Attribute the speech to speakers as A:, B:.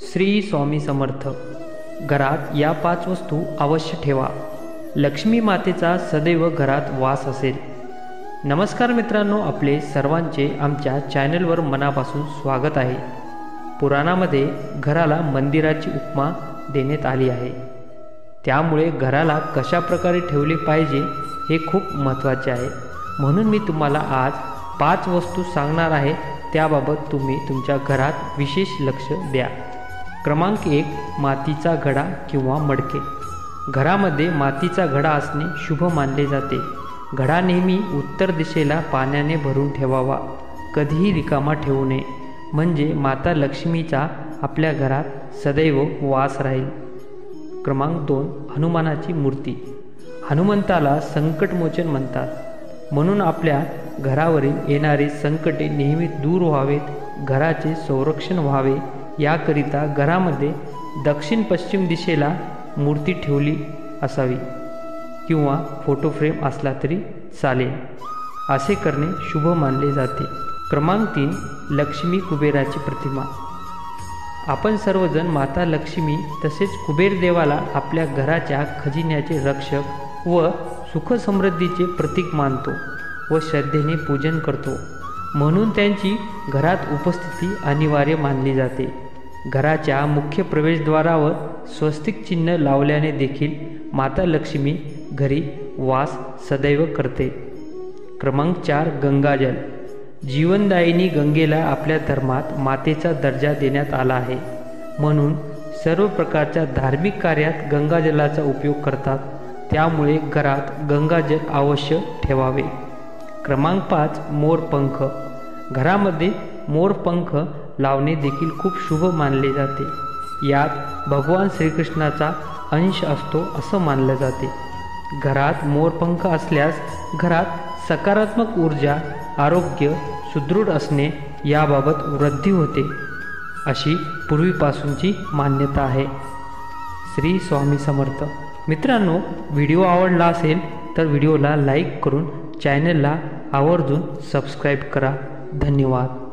A: श्री स्वामी समर्थ। घरात या 5 वस्तू अवश्य ठेवा, लक्ष्मी मातेचा सदैव घरात वास असेल। नमस्कार मित्रांनो, आपले सर्वांचे आमच्या चॅनलवर मनापासून स्वागत आहे। पुराणामध्ये घराला मंदिराची उपमा देण्यात आली आहे, त्यामुळे घराला कशा प्रकारे ठेवले पाहिजे हे खूप महत्त्वाचे आहे। म्हणून मी तुम्हाला आज 5 वस्तू सांगणार आहे, त्याबाबत तुम्ही तुमच्या घरात विशेष लक्ष द्या। क्रमांक 1, मातीचा घडा किंवा मडके। घरामध्ये मातीचा घडा असणे शुभ मानले जाते। घडा नेहमी उत्तर दिशेला पाण्याने भरून ठेवावा, कधीही रिकामा ठेवू नये, म्हणजे माता लक्ष्मीचा आपल्या घरात सदैव वास राहील। क्रमांक 2, हनुमानाची मूर्ती। हनुमंताला संकटमोचन म्हणतात, म्हणून आपल्या घरावरील येणारे संकटे नेहमी दूर व्हावेत, घराचे संरक्षण व्हावे याकरिता घरामध्ये दक्षिण पश्चिम दिशेला मूर्ती ठेवली असावी किंवा फोटो फ्रेम असला तरी चालेल। असे करणे शुभ मानले जाते। क्रमांक 3, लक्ष्मी कुबेराची प्रतिमा। आपण सर्वजण माता लक्ष्मी तसेच कुबेर देवाला आपल्या घराच्या खजिन्याचे रक्षक व सुख समृद्धीचे प्रतीक मानतो व श्रद्धेने पूजन करतो, म्हणून त्यांची घरात उपस्थिती अनिवार्य मानली जाते। घराच्या मुख्य प्रवेशद्वारावर स्वस्तिक चिन्ह लावल्याने देखील माता लक्ष्मी घरी वास सदैव करते। क्रमांक 4, गंगाजल। जीवनदायिनी गंगेला आपल्या धर्मात मातेचा दर्जा देण्यात आला आहे, म्हणून सर्व प्रकारच्या धार्मिक कार्यात गंगाजलाचा उपयोग करतात, त्यामुळे घरात गंगाजल अवश्य ठेवावे। क्रमांक 5, मोरपंख। घरामध्ये मोरपंख लावणे देखील खूप शुभ मानले जाते। यात भगवान श्रीकृष्णाचा अंश असतो असं मानलं जाते। घरात मोरपंख असल्यास घरात सकारात्मक ऊर्जा, आरोग्य सुदृढ असणे याबाबत वृद्धी होते, अशी पूर्वीपासूनची मान्यता आहे। श्री स्वामी समर्थ। मित्रांनो, व्हिडिओ आवडला असेल तर व्हिडिओला लाईक करून चॅनलला आवर्जून सबस्क्राईब करा। धन्यवाद।